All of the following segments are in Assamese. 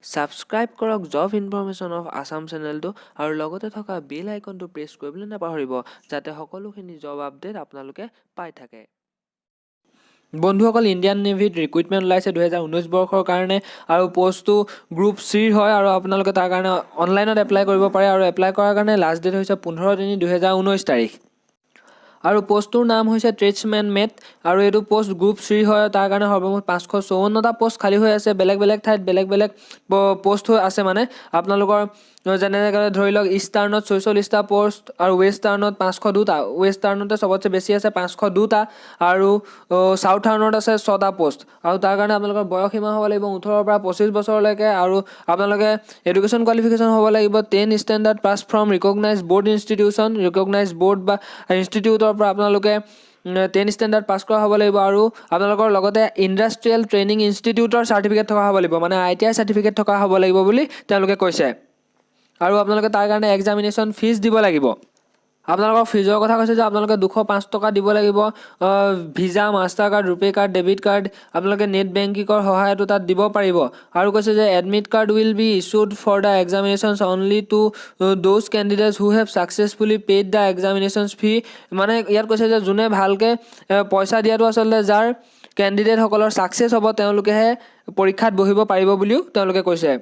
সাবস্ক্ৰাইব কৰক জব ইনফৰমেশ্যন অফ আসাম চেনেলটো আৰু লগতে থকা বেল আইকনটো প্ৰেছ কৰিবলৈ নাপাহৰিব যাতে সকলোখিনি জব আপডেট আপোনালোকে পাই থাকে। বন্ধুসকল, ইণ্ডিয়ান নেভিত ৰিক্ৰুইটমেণ্ট ওলাইছে 2019 বৰ্ষৰ কাৰণে আৰু পোষ্টটো গ্ৰুপ চিৰ হয় আৰু আপোনালোকে তাৰ কাৰণে অনলাইনত এপ্লাই কৰিব পাৰে আৰু এপ্লাই কৰাৰ কাৰণে লাষ্ট ডেট হৈছে 15/3/2019 তাৰিখ। আৰু পোষ্টটোৰ নাম হৈছে ট্ৰেডছমেন মেট আৰু এইটো পোষ্ট গ্ৰুপ 3 হয়। তাৰ কাৰণে সৰ্বমুঠ 554টা পোষ্ট খালী হৈ আছে। বেলেগ বেলেগ ঠাইত বেলেগ বেলেগ পোষ্ট হৈ আছে। মানে আপোনালোকৰ যেনেকৈ ধৰি লওক ইষ্টাৰ্ণত 46টা পোষ্ট আৰু ৱেষ্টাৰ্ণত 502টা। ৱেষ্টাৰ্ণতে চবতছে বেছি আছে 502টা আৰু চাউথাৰ্ণত আছে 6টা পোষ্ট। আৰু তাৰ কাৰণে আপোনালোকৰ বয়স সীমা হ'ব লাগিব 18 পৰা 25 বছৰলৈকে আৰু আপোনালোকে এডুকেশ্যন কোৱালিফিকেশ্যন হ'ব লাগিব 10 standard pass from recognise board institution. Recognise board বা ইনষ্টিটিউটৰ পৰা আপোনালোকে 10 ষ্টেণ্ডাৰ্ড পাছ কৰা হ'ব লাগিব আৰু আপোনালোকৰ লগতে ইণ্ডাষ্ট্ৰিয়েল ট্ৰেইনিং ইনষ্টিটিউটৰ চাৰ্টিফিকেট থকা হ'ব লাগিব, মানে ITI চাৰ্টিফিকেট থকা হ'ব লাগিব বুলি তেওঁলোকে কৈছে। আৰু আপোনালোকে তাৰ কাৰণে এক্সামিনেশ্যন ফিজ দিব লাগিব। আপোনালোকৰ ফিজৰ কথা কৈছে যে আপোনালোকে 205 টকা দিব লাগিব। Visa, master card, RuPay card, debit card আপোনালোকে নেট বেংকিঙৰ সহায়তো তাত দিব পাৰিব। আৰু কৈছে যে admit card will be issued for the examinations only to those candidates who have successfully paid the examinations fee. মানে ইয়াত কৈছে যে যোনে ভালকৈ পইচা দিয়াটো আচলতে যাৰ কেণ্ডিডেটসকলৰ ছাকচেছ হ'ব তেওঁলোকেহে পৰীক্ষাত বহিব পাৰিব বুলিও তেওঁলোকে কৈছে।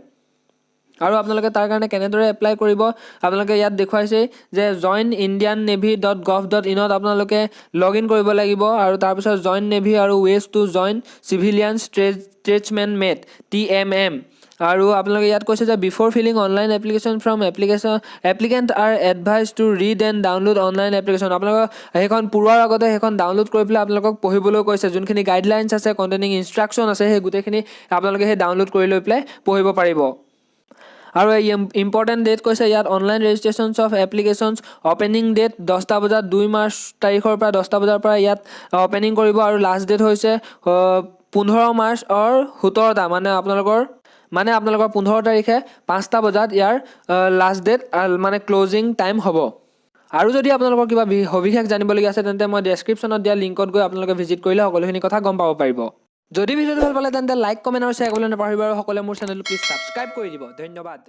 আৰু আপোনালোকে তাৰ কাৰণে কেনেদৰে এপ্লাই কৰিব আপোনালোকে ইয়াত দেখুৱাইছে যে joinIndianNavy.gov.in আপোনালোকে লগ ইন কৰিব লাগিব আৰু তাৰপিছত জইন নেভি আৰু ways to join civilians tradesmen mate TMM। আৰু আপোনালোকে ইয়াত কৈছে যে before filling online application form applicant are advised to read and download online application. আপোনালোকক সেইখন পূৰোৱাৰ আগতে সেইখন ডাউনলোড কৰি পেলাই আপোনালোকক পঢ়িবলৈ কৈছে। যোনখিনি গাইডলাইনছ আছে, কণ্টেইনিং ইনষ্ট্ৰাকশ্যন আছে, সেই গোটেইখিনি আপোনালোকে সেই ডাউনলোড কৰি লৈ পেলাই পঢ়িব পাৰিব। আৰু এই ইম্পৰ্টেণ্ট ডেট কৈছে ইয়াত online registrations of applications opening date 10টা বজাত 2 মাৰ্চ তাৰিখৰ পৰা 10টা বজাৰ পৰা ইয়াত অপেনিং কৰিব আৰু লাষ্ট ডেট হৈছে 15 মাৰ্চ 17টা মানে আপোনালোকৰ 15 তাৰিখে 5টা বজাত ইয়াৰ লাষ্ট ডেট মানে ক্লজিং টাইম হ'ব। আৰু যদি আপোনালোকৰ কিবা সবিশেষ জানিবলগীয়া আছে তেন্তে মই ডেছক্ৰিপশ্যনত দিয়া লিংকত গৈ আপোনালোকে ভিজিট কৰিলে সকলোখিনি কথা গম পাব পাৰিব। যদি ভিডিঅ'টো ভাল পালে তেন্তে লাইক, কমেণ্ট আৰু শ্বেয়াৰ কৰিবলৈ নাপাহৰিব আৰু সকলোৱে মোৰ চেনেলটো প্লিজ ছাবস্ক্ৰাইব কৰি দিব। ধন্যবাদ।